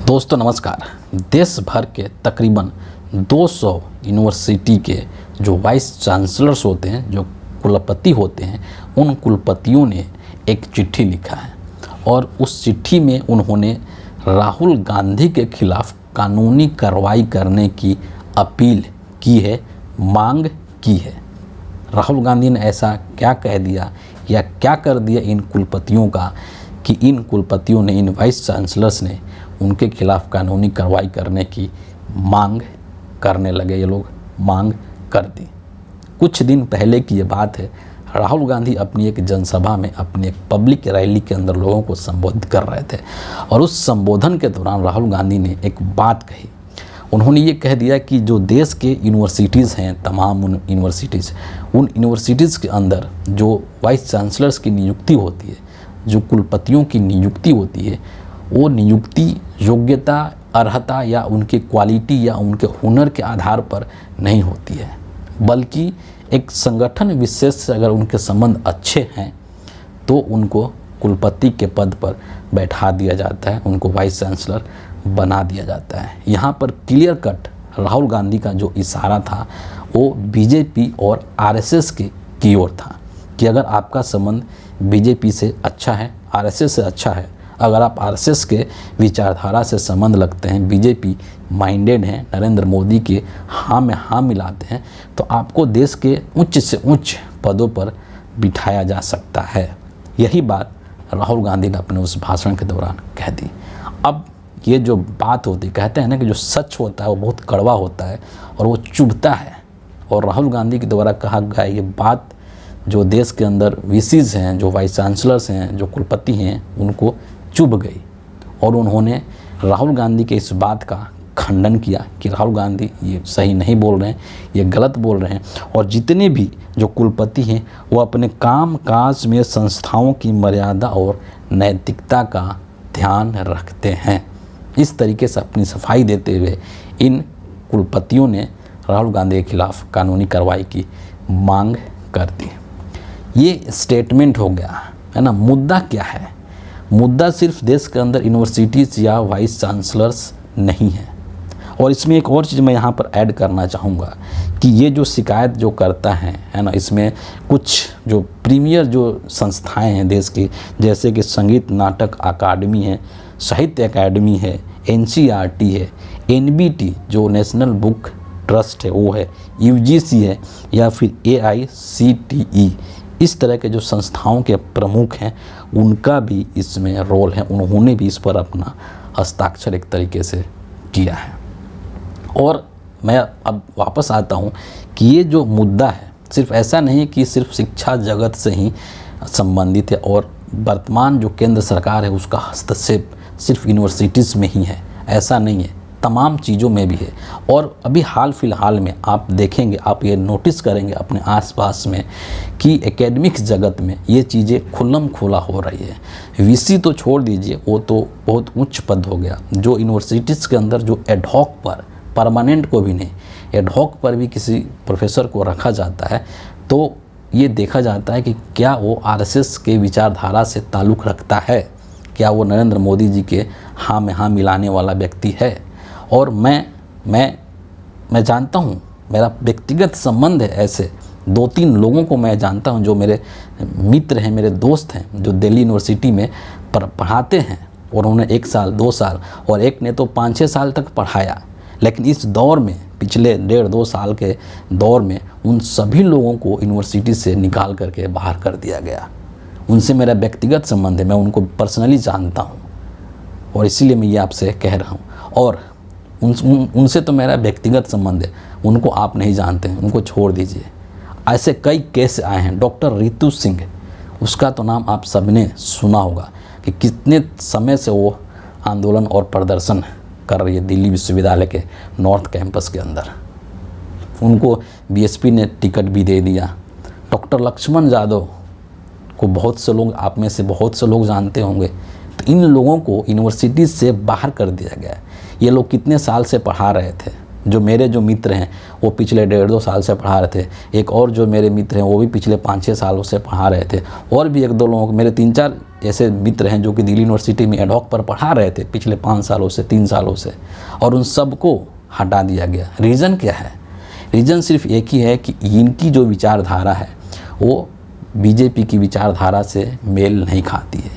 दोस्तों नमस्कार। देश भर के तकरीबन 200 यूनिवर्सिटी के जो वाइस चांसलर्स होते हैं, जो कुलपति होते हैं, उन कुलपतियों ने एक चिट्ठी लिखा है और उस चिट्ठी में उन्होंने राहुल गांधी के खिलाफ कानूनी कार्रवाई करने की अपील की है, मांग की है। राहुल गांधी ने ऐसा क्या कह दिया या क्या कर दिया इन कुलपतियों का कि इन कुलपतियों ने, इन वाइस चांसलर्स ने उनके खिलाफ कानूनी कार्रवाई करने की मांग करने लगे। ये लोग मांग कर दी। कुछ दिन पहले की ये बात है। राहुल गांधी अपनी एक जनसभा में, अपनी एक पब्लिक रैली के अंदर लोगों को संबोधित कर रहे थे और उस संबोधन के दौरान राहुल गांधी ने एक बात कही। उन्होंने ये कह दिया कि जो देश के यूनिवर्सिटीज़ हैं, तमाम उन यूनिवर्सिटीज़ के अंदर जो वाइस चांसलर्स की नियुक्ति होती है, जो कुलपतियों की नियुक्ति होती है, वो नियुक्ति योग्यता, अर्हता या उनके क्वालिटी या उनके हुनर के आधार पर नहीं होती है, बल्कि एक संगठन विशेष से अगर उनके संबंध अच्छे हैं तो उनको कुलपति के पद पर बैठा दिया जाता है, उनको वाइस चांसलर बना दिया जाता है। यहाँ पर क्लियर कट राहुल गांधी का जो इशारा था वो बीजेपी और आरएसएस की ओर था कि अगर आपका संबंध बीजेपी से अच्छा है, आरएसएस से अच्छा है, अगर आप आरएसएस के विचारधारा से संबंध लगते हैं, बीजेपी माइंडेड हैं, नरेंद्र मोदी के हाँ में हाँ मिलाते हैं, तो आपको देश के उच्च से उच्च पदों पर बिठाया जा सकता है। यही बात राहुल गांधी ने अपने उस भाषण के दौरान कह दी। अब ये जो बात होती, कहते हैं ना कि जो सच होता है वो बहुत कड़वा होता है और वो चुभता है, और राहुल गांधी के द्वारा कहा गया ये बात जो देश के अंदर वीसीज हैं, जो वाइस चांसलर्स हैं, जो कुलपति हैं, उनको चुभ गई और उन्होंने राहुल गांधी के इस बात का खंडन किया कि राहुल गांधी ये सही नहीं बोल रहे हैं, ये गलत बोल रहे हैं, और जितने भी जो कुलपति हैं वो अपने काम काज में संस्थाओं की मर्यादा और नैतिकता का ध्यान रखते हैं। इस तरीके से अपनी सफाई देते हुए इन कुलपतियों ने राहुल गांधी के खिलाफ कानूनी कार्रवाई की मांग कर दी। ये स्टेटमेंट हो गया है ना। मुद्दा क्या है? मुद्दा सिर्फ देश के अंदर यूनिवर्सिटीज़ या वाइस चांसलर्स नहीं है। और इसमें एक और चीज़ मैं यहाँ पर ऐड करना चाहूँगा कि ये जो शिकायत जो करता है ना, इसमें कुछ जो प्रीमियर जो संस्थाएं हैं देश की, जैसे कि संगीत नाटक अकादमी है, साहित्य अकादमी है, एनसीईआरटी है, एनबीटी जो नेशनल बुक ट्रस्ट है वो है, यूजीसी है, या फिर एआईसीटीई, इस तरह के जो संस्थाओं के प्रमुख हैं उनका भी इसमें रोल है। उन्होंने भी इस पर अपना हस्ताक्षर एक तरीके से किया है। और मैं अब वापस आता हूँ कि ये जो मुद्दा है सिर्फ ऐसा नहीं कि सिर्फ शिक्षा जगत से ही संबंधित है और वर्तमान जो केंद्र सरकार है उसका हस्तक्षेप सिर्फ यूनिवर्सिटीज़ में ही है, ऐसा नहीं है, तमाम चीज़ों में भी है। और अभी हाल फिलहाल में आप देखेंगे, आप ये नोटिस करेंगे अपने आसपास में कि एकेडमिक्स जगत में ये चीज़ें खुल्लम खुला हो रही है। वीसी तो छोड़ दीजिए, वो तो बहुत उच्च पद हो गया। जो यूनिवर्सिटीज़ के अंदर जो एडहॉक पर, परमानेंट को भी नहीं, एडहॉक पर भी किसी प्रोफेसर को रखा जाता है तो ये देखा जाता है कि क्या वो आरएसएस के विचारधारा से ताल्लुक़ रखता है, क्या वो नरेंद्र मोदी जी के हाँ में हाँ मिलाने वाला व्यक्ति है। और मैं जानता हूँ, मेरा व्यक्तिगत संबंध है, ऐसे 2-3 लोगों को मैं जानता हूँ जो मेरे मित्र हैं, मेरे दोस्त हैं, जो दिल्ली यूनिवर्सिटी में पढ़ाते हैं और उन्होंने 1 साल 2 साल और एक ने तो 5-6 साल तक पढ़ाया। लेकिन इस दौर में, पिछले 1.5-2 साल के दौर में, उन सभी लोगों को यूनिवर्सिटी से निकाल करके बाहर कर दिया गया। उनसे मेरा व्यक्तिगत संबंध है, मैं उनको पर्सनली जानता हूँ और इसीलिए मैं ये आपसे कह रहा हूँ। और उनसे तो मेरा व्यक्तिगत संबंध है, उनको आप नहीं जानते हैं, उनको छोड़ दीजिए। ऐसे कई केस आए हैं। डॉक्टर रितु सिंह, उसका तो नाम आप सबने सुना होगा कि कितने समय से वो आंदोलन और प्रदर्शन कर रही है दिल्ली विश्वविद्यालय के नॉर्थ कैंपस के अंदर। उनको बीएसपी ने टिकट भी दे दिया। डॉक्टर लक्ष्मण यादव को बहुत से लोग, आप में से बहुत से लोग जानते होंगे। तो इन लोगों को यूनिवर्सिटी से बाहर कर दिया गया। ये लोग कितने साल से पढ़ा रहे थे। जो मेरे जो मित्र हैं वो पिछले 1.5-2 साल से पढ़ा रहे थे। एक और जो मेरे मित्र हैं वो भी पिछले 5-6 सालों से पढ़ा रहे थे। और भी 1-2 लोगों को, मेरे 3-4 ऐसे मित्र हैं जो कि दिल्ली यूनिवर्सिटी में एडहॉक पर पढ़ा रहे थे पिछले 5 सालों से, 3 सालों से, और उन सबको हटा दिया गया। रीज़न क्या है? रीज़न सिर्फ एक ही है कि इनकी जो विचारधारा है वो बीजेपी की विचारधारा से मेल नहीं खाती है।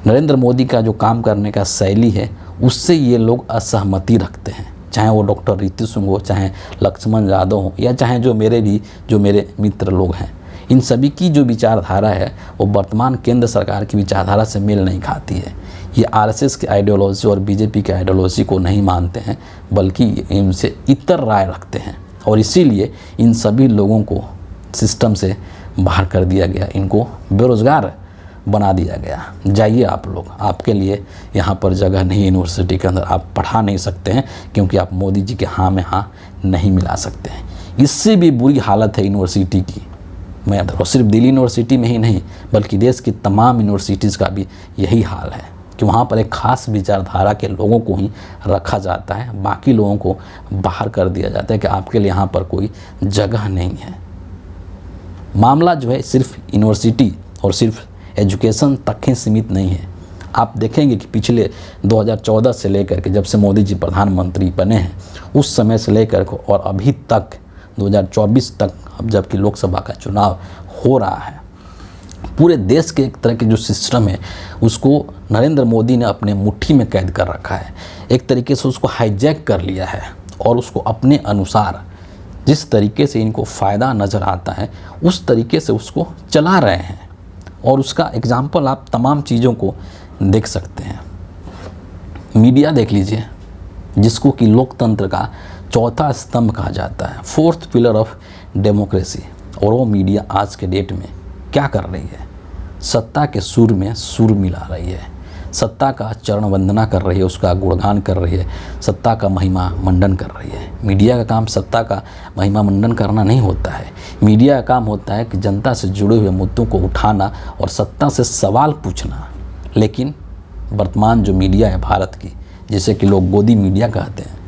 नरेंद्र मोदी का जो काम करने का शैली है उससे ये लोग असहमति रखते हैं, चाहे वो डॉक्टर रीति सिंह हो, चाहे लक्ष्मण यादव हो, या चाहे जो मेरे मित्र लोग हैं। इन सभी की जो विचारधारा है वो वर्तमान केंद्र सरकार की विचारधारा से मेल नहीं खाती है। ये आरएसएस की आइडियोलॉजी और बीजेपी की आइडियोलॉजी को नहीं मानते हैं, बल्कि इनसे इतर राय रखते हैं, और इसीलिए इन सभी लोगों को सिस्टम से बाहर कर दिया गया, इनको बेरोज़गार बना दिया गया। जाइए आप लोग, आपके लिए यहाँ पर जगह नहीं, यूनिवर्सिटी के अंदर आप पढ़ा नहीं सकते हैं, क्योंकि आप मोदी जी के हाँ में हाँ नहीं मिला सकते हैं। इससे भी बुरी हालत है यूनिवर्सिटी की। मैं और सिर्फ दिल्ली यूनिवर्सिटी में ही नहीं, बल्कि देश की तमाम यूनिवर्सिटीज़ का भी यही हाल है कि वहाँ पर एक ख़ास विचारधारा के लोगों को ही रखा जाता है, बाकी लोगों को बाहर कर दिया जाता है कि आपके लिए यहाँ पर कोई जगह नहीं है। मामला जो है सिर्फ यूनिवर्सिटी और सिर्फ एजुकेशन तक ही सीमित नहीं है। आप देखेंगे कि पिछले 2014 से लेकर के, जब से मोदी जी प्रधानमंत्री बने हैं, उस समय से लेकर के और अभी तक 2024 तक, अब जबकि लोकसभा का चुनाव हो रहा है, पूरे देश के एक तरह के जो सिस्टम है उसको नरेंद्र मोदी ने अपने मुट्ठी में कैद कर रखा है। एक तरीके से उसको हाईजैक कर लिया है और उसको अपने अनुसार, जिस तरीके से इनको फ़ायदा नज़र आता है उस तरीके से उसको चला रहे हैं। और उसका एग्जाम्पल आप तमाम चीज़ों को देख सकते हैं। मीडिया देख लीजिए, जिसको कि लोकतंत्र का चौथा स्तंभ कहा जाता है, 4th पिलर ऑफ डेमोक्रेसी, और वो मीडिया आज के डेट में क्या कर रही है? सत्ता के सुर में सुर मिला रही है, सत्ता का चरण वंदना कर रही है, उसका गुणगान कर रही है, सत्ता का महिमा मंडन कर रही है। मीडिया का काम सत्ता का महिमा मंडन करना नहीं होता है। मीडिया का काम होता है कि जनता से जुड़े हुए मुद्दों को उठाना और सत्ता से सवाल पूछना। लेकिन वर्तमान जो मीडिया है भारत की, जिसे कि लोग गोदी मीडिया कहते हैं,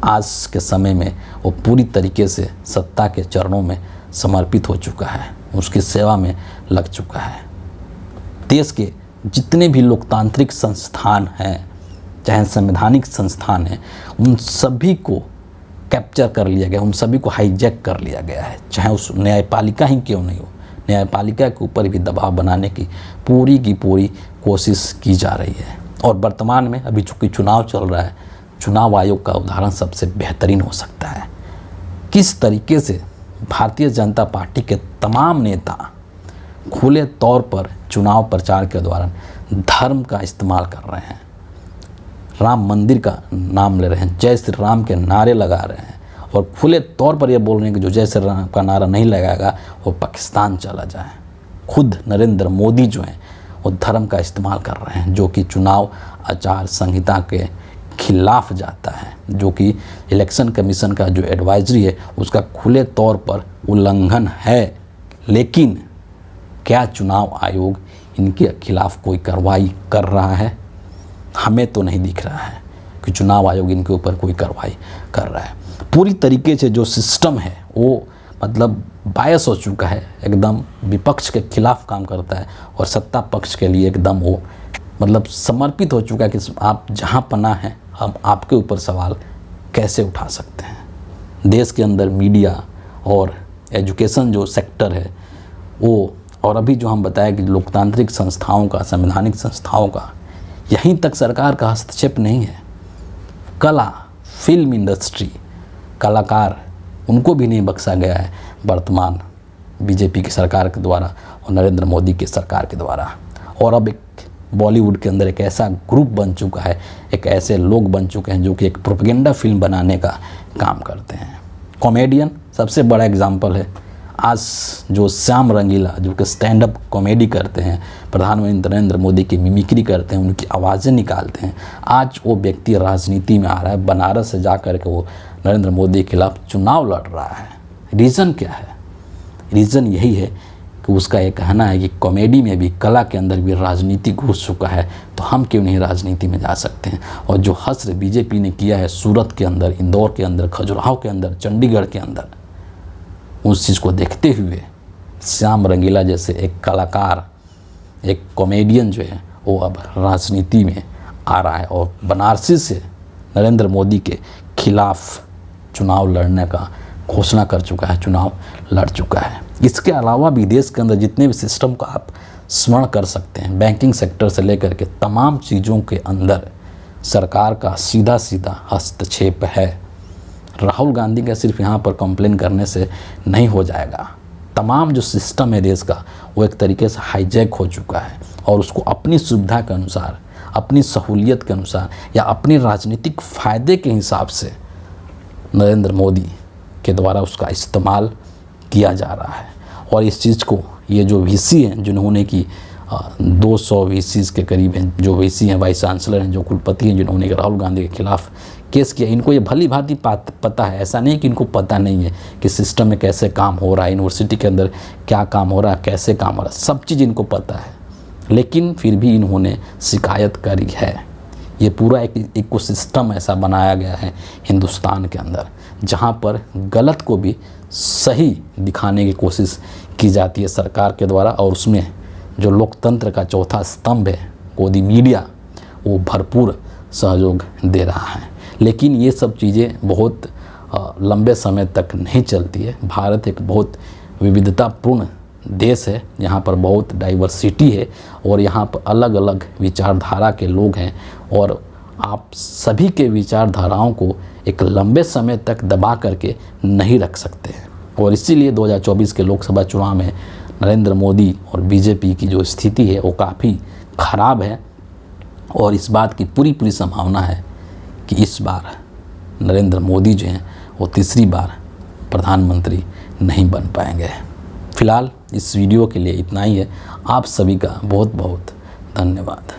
आज के समय में वो पूरी तरीके से सत्ता के चरणों में समर्पित हो चुका है, उसकी सेवा में लग चुका है। देश के जितने भी लोकतांत्रिक संस्थान हैं, चाहे संवैधानिक संस्थान हैं, उन सभी को कैप्चर कर लिया गया, उन सभी को हाईजैक कर लिया गया है। चाहे उस न्यायपालिका ही क्यों नहीं हो, न्यायपालिका के ऊपर भी दबाव बनाने की पूरी कोशिश की जा रही है। और वर्तमान में अभी चूँकि चुनाव चल रहा है, चुनाव आयोग का उदाहरण सबसे बेहतरीन हो सकता है। किस तरीके से भारतीय जनता पार्टी के तमाम नेता खुले तौर पर चुनाव प्रचार के दौरान धर्म का इस्तेमाल कर रहे हैं, राम मंदिर का नाम ले रहे हैं, जय श्री राम के नारे लगा रहे हैं, और खुले तौर पर ये बोल रहे हैं कि जो जय श्री राम का नारा नहीं लगाएगा वो पाकिस्तान चला जाए। खुद नरेंद्र मोदी जो हैं वो धर्म का इस्तेमाल कर रहे हैं, जो कि चुनाव आचार संहिता के खिलाफ जाता है, जो कि इलेक्शन कमीशन का जो एडवाइजरी है उसका खुले तौर पर उल्लंघन है। लेकिन क्या चुनाव आयोग इनके खिलाफ कोई कार्रवाई कर रहा है? हमें तो नहीं दिख रहा है कि चुनाव आयोग इनके ऊपर कोई कार्रवाई कर रहा है। पूरी तरीके से जो सिस्टम है वो मतलब बायस हो चुका है, एकदम विपक्ष के खिलाफ काम करता है और सत्ता पक्ष के लिए एकदम वो मतलब समर्पित हो चुका है कि आप जहाँ पनाह हैं हम आपके ऊपर सवाल कैसे उठा सकते हैं। देश के अंदर मीडिया और एजुकेशन जो सेक्टर है वो, और अभी जो हम बताया कि लोकतांत्रिक संस्थाओं का, संवैधानिक संस्थाओं का, यहीं तक सरकार का हस्तक्षेप नहीं है। कला, फिल्म इंडस्ट्री, कलाकार, उनको भी नहीं बख्शा गया है वर्तमान बीजेपी की सरकार के द्वारा और नरेंद्र मोदी की सरकार के द्वारा। और अब एक बॉलीवुड के अंदर एक ऐसा ग्रुप बन चुका है, एक ऐसे लोग बन चुके हैं जो कि एक प्रोपेगेंडा फिल्म बनाने का काम करते हैं। कॉमेडियन सबसे बड़ा एग्जाम्पल है। आज जो श्याम रंगीला, जो कि स्टैंड अप कॉमेडी करते हैं, प्रधानमंत्री नरेंद्र मोदी की मिमिक्री करते हैं, उनकी आवाज़ें निकालते हैं, आज वो व्यक्ति राजनीति में आ रहा है। बनारस से जा कर के वो नरेंद्र मोदी के खिलाफ चुनाव लड़ रहा है। रीज़न क्या है? रीज़न यही है कि उसका ये कहना है कि कॉमेडी में भी, कला के अंदर भी राजनीति घुस चुका है, तो हम क्यों नहीं राजनीति में जा सकते हैं। और जो हश्र बीजेपी ने किया है सूरत के अंदर, इंदौर के अंदर, खजुराहो के अंदर, चंडीगढ़ के अंदर, उस चीज़ को देखते हुए श्याम रंगीला जैसे एक कलाकार एक कॉमेडियन जो है वो अब राजनीति में आ रहा है और बनारसी से नरेंद्र मोदी के खिलाफ चुनाव लड़ने का घोषणा कर चुका है, चुनाव लड़ चुका है। इसके अलावा भी देश के अंदर जितने भी सिस्टम का आप स्मरण कर सकते हैं, बैंकिंग सेक्टर से लेकर के तमाम चीज़ों के अंदर सरकार का सीधा सीधा हस्तक्षेप है। राहुल गांधी का सिर्फ यहाँ पर कंप्लेन करने से नहीं हो जाएगा। तमाम जो सिस्टम है देश का वो एक तरीके से हाईजैक हो चुका है और उसको अपनी सुविधा के अनुसार, अपनी सहूलियत के अनुसार या अपने राजनीतिक फ़ायदे के हिसाब से नरेंद्र मोदी के द्वारा उसका इस्तेमाल किया जा रहा है। और इस चीज़ को ये जो वीसी हैं जिन्होंने कि 200 वीसीज़ के करीब हैं, जो वीसी हैं, वाइस चांसलर हैं, जो कुलपति हैं, जिन्होंने राहुल गांधी के खिलाफ केस किया, इनको ये भली भांति पता है। ऐसा नहीं कि इनको पता नहीं है कि सिस्टम में कैसे काम हो रहा है, यूनिवर्सिटी के अंदर क्या काम हो रहा है, कैसे काम हो रहा है, सब चीज़ इनको पता है। लेकिन फिर भी इन्होंने शिकायत करी है। ये पूरा एक इकोसिस्टम ऐसा बनाया गया है हिंदुस्तान के अंदर, जहाँ पर गलत को भी सही दिखाने की कोशिश की जाती है सरकार के द्वारा, और उसमें जो लोकतंत्र का चौथा स्तंभ है गोदी मीडिया, वो भरपूर सहयोग दे रहा है। लेकिन ये सब चीज़ें बहुत लंबे समय तक नहीं चलती है। भारत एक बहुत विविधतापूर्ण देश है, यहाँ पर बहुत डाइवर्सिटी है और यहाँ पर अलग अलग विचारधारा के लोग हैं, और आप सभी के विचारधाराओं को एक लंबे समय तक दबा करके नहीं रख सकते हैं। और इसीलिए 2024 के लोकसभा चुनाव में नरेंद्र मोदी और बीजेपी की जो स्थिति है वो काफ़ी ख़राब है, और इस बात की पूरी संभावना है कि इस बार नरेंद्र मोदी जो हैं वो तीसरी बार प्रधानमंत्री नहीं बन पाएंगे। फ़िलहाल इस वीडियो के लिए इतना ही है। आप सभी का बहुत बहुत धन्यवाद।